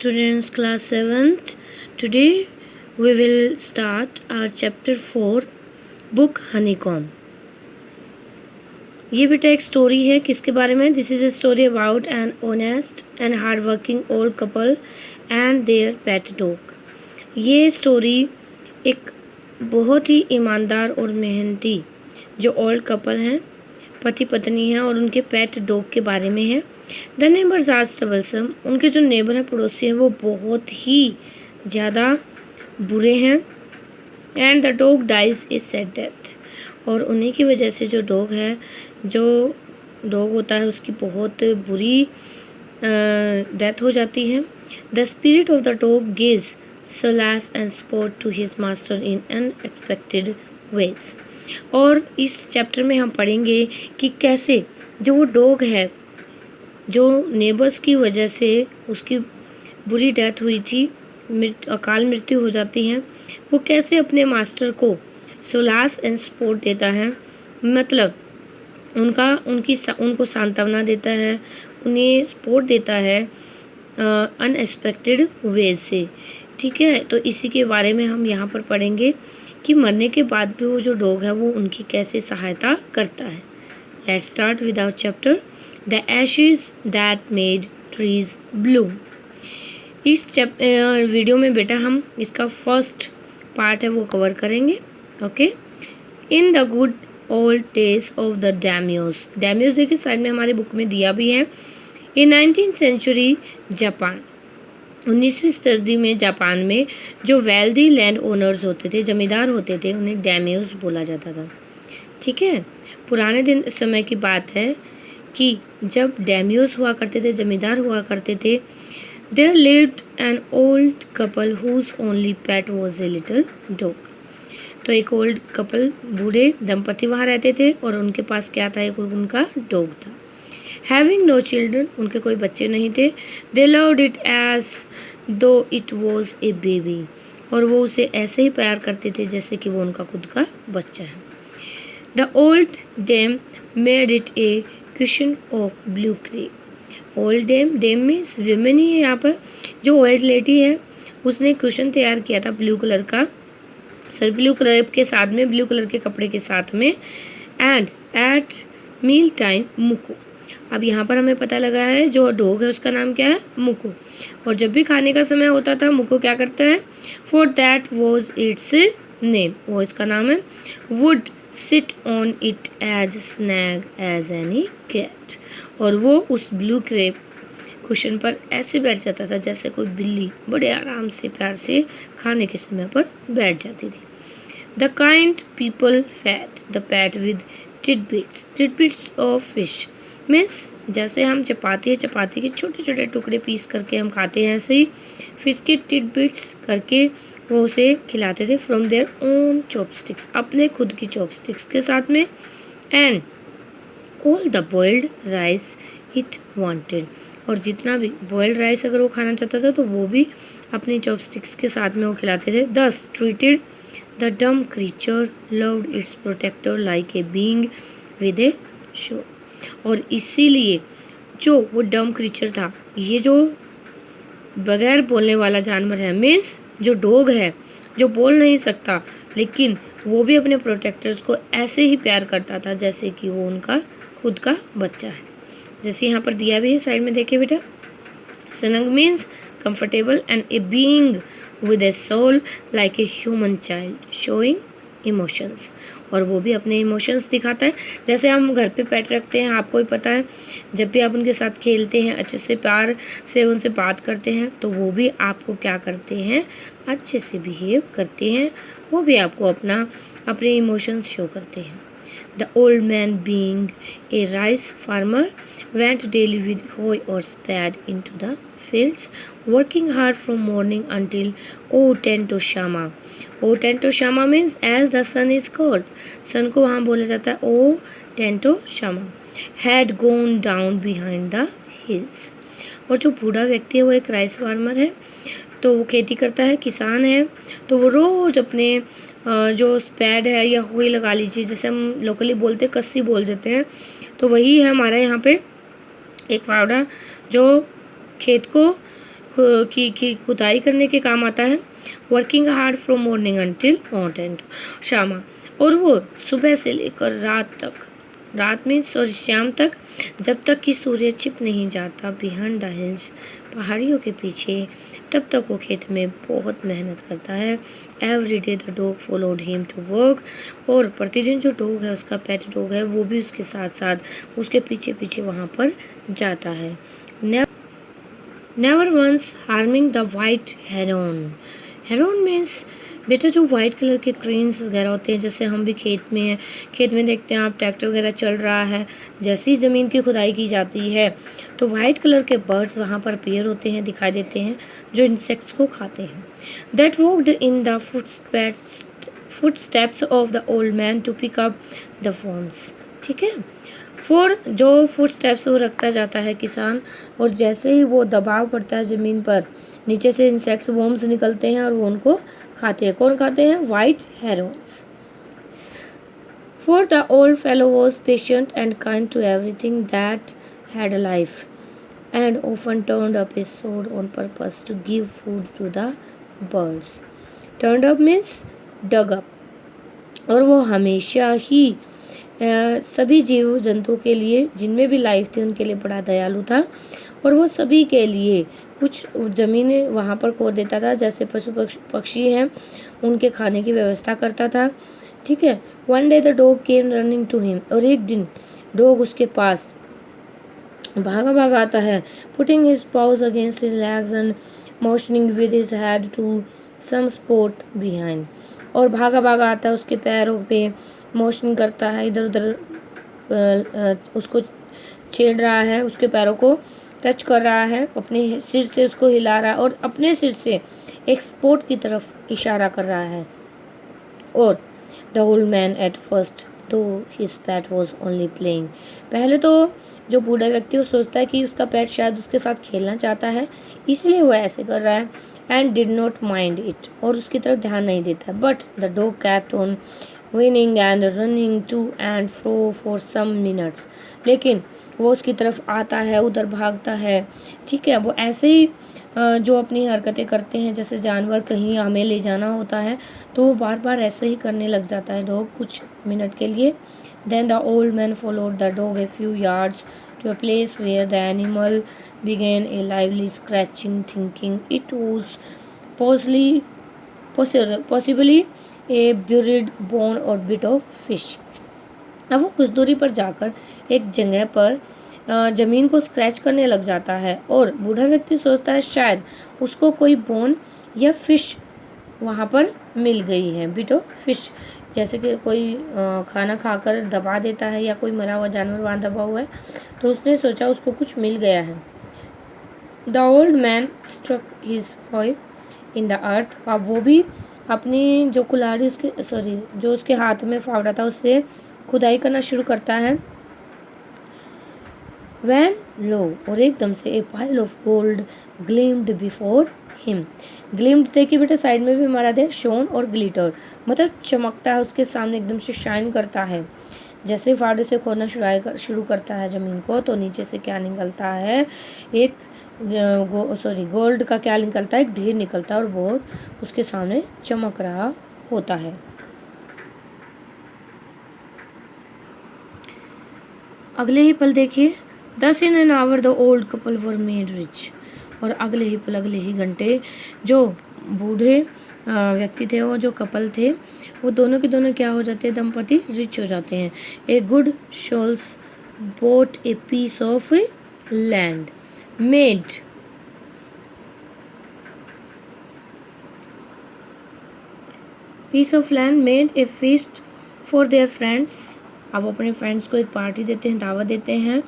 students, class 7th. Today we will start our chapter 4, book Honeycomb. ये बेटा एक story है किसके बारे में? This is a story about an honest and hard working old couple and their pet dog. ये story एक बहुत ही ईमानदार और मेहनती जो ओल्ड कपल हैं, पति पत्नी हैं और उनके पेट डॉग के बारे में है. The neighbours are troublesome. उनके जो नेबर हैं, पड़ोसी हैं, वो बहुत ही ज़्यादा बुरे हैं. And the dog dies is sad death. और उन्हीं की वजह से जो डॉग होता है उसकी बहुत बुरी डेथ हो जाती है. The spirit of the dog gives solace and support to his master in unexpected ways. और इस चैप्टर में हम पढ़ेंगे कि कैसे जो वो डॉग है, जो नेबर्स की वजह से उसकी बुरी डेथ हुई थी, अकाल मृत्यु हो जाती है, वो कैसे अपने मास्टर को सोलास एंड सपोर्ट देता है. मतलब उनको सांत्वना देता है, उन्हें सपोर्ट देता है अनएक्सपेक्टेड वेज से. ठीक है, तो इसी के बारे में हम यहाँ पर पढ़ेंगे कि मरने के बाद भी वो जो डॉग है वो उनकी कैसे सहायता करता है. Let's start with our chapter the ashes that made trees bloom. इस वीडियो में बेटा हम इसका फर्स्ट पार्ट है वो कवर करेंगे. Okay. In the good old days of the daimyos. Daimyos देखिए साइड में हमारी बुक में दिया भी है. In 19th century Japan. 19वीं सदी में जापान में जो वेल्दी लैंड ओनर्स होते थे, जमींदार होते थे, उन्हें डैम्योस बोला जाता था. ठीक है, पुराने समय की बात है कि जब डैम्योस हुआ करते थे, जमींदार हुआ करते थे. There lived an old couple whose only pet was a little dog. तो एक ओल्ड कपल, बूढ़े दंपति वहाँ रहते थे और उनके पास क्या था? एक उनका डॉग था. Having no children, उनके कोई बच्चे नहीं थे. They loved it as though it was a baby. और वो उसे ऐसे ही प्यार करते थे जैसे कि वो उनका खुद का बच्चा है. The old dame made it a cushion of blue crepe. Old dame means women ही है यहाँ पर. जो old lady है उसने कुशन तैयार किया था ब्लू कलर का, ब्लू कलर के साथ में, ब्लू कलर के कपड़े के साथ में. एंड एट मील टाइम मुको. अब यहाँ पर हमें पता लगा है जो डॉग है उसका नाम क्या है? मुको. और जब भी खाने का समय होता था मुको क्या करता है? For that was its name. वो इसका नाम है. Would sit on it as snug as any cat. और वो उस ब्लू क्रेप कुशन पर ऐसे बैठ जाता था जैसे कोई बिल्ली बड़े आराम से प्यार से खाने के समय पर बैठ जाती थी. The kind people fed the pet with tidbits of fish. Means जैसे हम चपाती के छोटे छोटे टुकड़े पीस करके हम खाते हैं, ऐसे ही फिश के टिडबिट्स करके वो उसे खिलाते थे. From their own chopsticks. अपने खुद की चॉपस्टिक्स के साथ में. And all the boiled rice it wanted. और जितना भी बॉइल्ड राइस अगर वो खाना चाहता था तो वो भी अपनी चॉपस्टिक्स के साथ में वो खिलाते थे. Thus treated the dumb creature loved its protector like a being with a show. और इसीलिए जो वो डम क्रीचर था, ये जो बगैर बोलने वाला जानवर है, मीन्स जो डॉग है जो बोल नहीं सकता, लेकिन वो भी अपने प्रोटेक्टर्स को ऐसे ही प्यार करता था जैसे कि वो उनका खुद का बच्चा है. जैसे यहाँ पर दिया भी है साइड में, देखिए बेटा. सनंग means comfortable and a being with a soul like a human child showing emotions. और वो भी अपने इमोशंस दिखाता है. जैसे हम घर पे पेट रखते हैं, आपको भी पता है, जब भी आप उनके साथ खेलते हैं, अच्छे से प्यार से उनसे बात करते हैं, तो वो भी आपको क्या करते हैं? अच्छे से बिहेव करते हैं. वो भी आपको अपने इमोशंस शो करते हैं. The old man, being a rice farmer, went daily with hoe or spade into the fields, working hard from morning until Otentoshama. Otentoshama means as the sun is called. sun को वहाँ बोला जाता है Otentoshama. Had gone down behind the hills. और जो बूढ़ा व्यक्ति है वो एक राइस फार्मर है, तो वो खेती करता है, किसान है. तो वो रोज़ अपने जो स्पैड है या हुई लगा लीजिए, जैसे हम लोकली बोलते हैं, कस्सी बोल देते हैं, तो वही है हमारे यहाँ पे एक फावड़ा जो खेत को की खुदाई करने के काम आता है। Working hard from morning until morning, शामा, और वो सुबह से लेकर रात में सॉरी शाम तक, जब तक कि सूर्य छिप नहीं जाता बिहाइंड द हिल्स, पहाड़ियों के पीछे, तब तक वो खेत में बहुत मेहनत करता है। Every day the dog followed him to work, और प्रतिदिन जो डॉग है, उसका पेट डॉग है, वो भी उसके साथ साथ उसके पीछे पीछे वहाँ पर जाता है। Never once harming the white heron. Heron means बेटा जो वाइट कलर के क्रेन्स वगैरह होते हैं, जैसे हम भी खेत में हैं, खेत में देखते हैं आप ट्रैक्टर वगैरह चल रहा है, जैसी ज़मीन की खुदाई की जाती है तो वाइट कलर के बर्ड्स वहाँ पर अपीयर होते हैं, दिखाई देते हैं, जो इंसेक्ट्स को खाते हैं। That walked in the footsteps of the old man to pick up the worms. ठीक है, जो फुटस्टेप्स वो रखता जाता है किसान, और जैसे ही वो दबाव पड़ता है ज़मीन पर, नीचे से इंसेक्ट्स वॉर्म्स निकलते हैं और वो उनको खाते हैं। कौन खाते हैं? White Heron's. For the old fellow was patient and kind to everything that had a life, and often turned up his sword on purpose to give food to the birds. Turned up means dug up. और वो हमेशा ही सभी जीव जंतुओं के लिए, जिनमें भी लाइफ थी, उनके लिए बड़ा दयालु था, और वो सभी के लिए कुछ ज़मीनें वहाँ पर खोद देता था, जैसे पशु पक्षी हैं उनके खाने की व्यवस्था करता था। ठीक है, one day the dog came running to him, और एक दिन डॉग उसके पास भागा भागा आता है, putting his paws against his legs and motioning with his head to some spot behind, और भागा भागा आता है उसके पैरों पे, मोशनिंग करता है, इधर उधर उसको छेड़ रहा है, उसके पैरों को टच कर रहा है, अपने सिर से उसको हिला रहा है, और अपने सिर से एक स्पॉट की तरफ इशारा कर रहा है। और the old man at first though his pet was only playing, पहले तो जो बूढ़ा व्यक्ति वो सोचता है कि उसका पेट शायद उसके साथ खेलना चाहता है, इसलिए वो ऐसे कर रहा है, and did not mind it, और उसकी तरफ ध्यान नहीं देता। But the dog kept on winning and running to and fro for some minutes, लेकिन वो उसकी तरफ आता है, उधर भागता है। ठीक है, वो ऐसे ही जो अपनी हरकतें करते हैं, जैसे जानवर कहीं हमें ले जाना होता है तो वो बार बार ऐसे ही करने लग जाता है डॉग कुछ मिनट के लिए। Then the old man followed the dog a few yards to a place where the animal began a lively scratching, thinking it was possibly A buried bone और बिट ऑफ फिश। अब वो कुछ दूरी पर जाकर एक जगह पर ज़मीन को स्क्रैच करने लग जाता है, और बूढ़ा व्यक्ति सोचता है शायद उसको कोई बोन या फिश वहाँ पर मिल गई है। बिट ऑफ फिश, जैसे कि कोई खाना खाकर दबा देता है या कोई मरा हुआ जानवर वहाँ दबा हुआ है, तो उसने सोचा उसको कुछ मिल गया है। The old man struck his hoe in the earth, अब वो भी अपनी जो कुल्हाड़ी जो उसके हाथ में फावड़ा था उससे खुदाई करना शुरू करता है। वैन लो, और एकदम से ए pile of gold gleamed before him. Gleamed देखिए बेटा, साइड में भी हमारा दे शोन और ग्लिटर, मतलब चमकता है उसके सामने, एकदम से शाइन करता है। जैसे फावड़े से खोदना शुरू करता है ज़मीन को, तो नीचे से क्या निकलता है, एक गोल्ड का क्या निकलता है, एक ढेर निकलता है, और बहुत उसके सामने चमक रहा होता है। अगले ही पल देखिए, 10 in an hour the old couple were made rich, और अगले ही पल, अगले ही घंटे जो बूढ़े व्यक्ति थे, वो जो कपल थे, वो दोनों के दोनों क्या हो जाते हैं, दंपति रिच हो जाते हैं। A good souls bought a piece of land made piece of land made a feast for their friends, अब अपने फ्रेंड्स को एक पार्टी देते हैं, दावत देते हैं।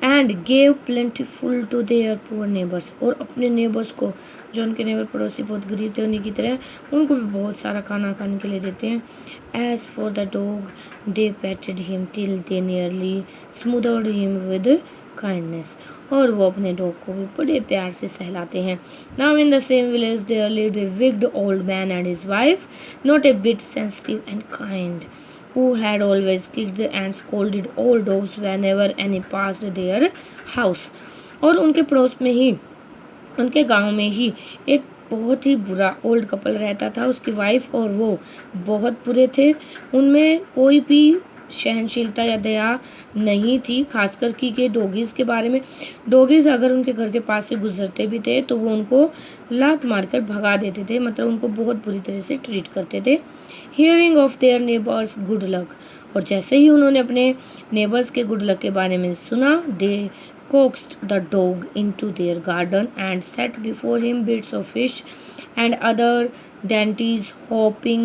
And gave plentiful to their poor neighbours, और अपने नेबर्स को, जो उनके नेबर पड़ोसी बहुत गरीब थे उन्हीं की तरह, उनको भी बहुत सारा खाना खाने के लिए देते हैं। As for the dog they petted him till they nearly smothered him with kindness, और वो अपने डॉग को भी बड़े प्यार से सहलाते हैं। Now in the same village there lived a wicked old man and his wife, not a bit sensitive and kind, who had always kicked and scolded all dogs whenever any passed their house, और उनके पड़ोस में ही उनके गांव में ही एक बहुत ही बुरा ओल्ड कपल रहता था। उसकी वाइफ और वो बहुत बुरे थे। उनमें कोई भी सहनशीलता या दया नहीं थी, खासकर कि डॉगीज़ के बारे में। डॉगीज़ अगर उनके घर के पास से गुजरते भी थे तो वो उनको लात मारकर भगा देते थे, मतलब उनको बहुत बुरी तरह से ट्रीट करते थे। Hearing of their neighbours good luck, और जैसे ही उन्होंने अपने नेबर्स के गुड लक के बारे में सुना, दे coaxed the dog into their garden and set before him bits of fish and other dainties, hoping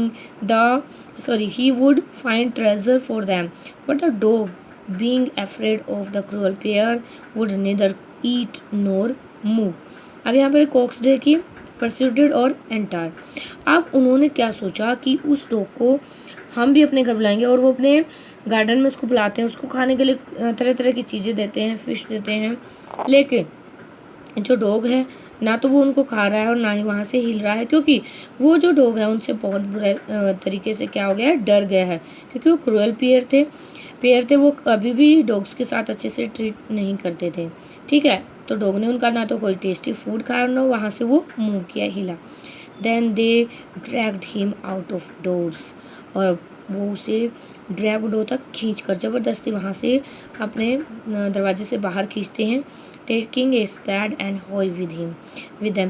he would find treasure for them. But the dog, being afraid of the cruel pair, would neither eat nor move. अब यहाँ पर coaxed है कि persuaded और enter. अब उन्होंने क्या सोचा कि उस डॉग को हम भी अपने घर बुलाएंगे और वो अपने गार्डन में उसको बुलाते हैं, उसको खाने के लिए तरह तरह की चीज़ें देते हैं, फिश देते हैं। लेकिन जो डॉग है ना तो वो उनको खा रहा है और ना ही वहाँ से हिल रहा है, क्योंकि वो जो डॉग है उनसे बहुत बुरे तरीके से क्या हो गया है, डर गया है, क्योंकि वो क्रूअल पेयर थे। वो कभी भी डॉग्स के साथ अच्छे से ट्रीट नहीं करते थे। ठीक है, तो डॉग ने उनका ना तो कोई टेस्टी फूड खाया, ना वहाँ से वो मूव किया, हिला। Then they dragged him out of doors, और वो उसे ड्रैग डोर तक खींचकर ज़बरदस्ती वहाँ से अपने दरवाजे से बाहर खींचते हैं। Taking a spade and hoe with them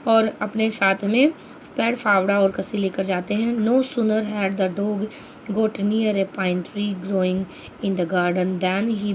और अपने साथ में स्पैड, फावड़ा और कसी लेकर जाते हैं। No sooner had the dog got near a pine tree growing in the garden than he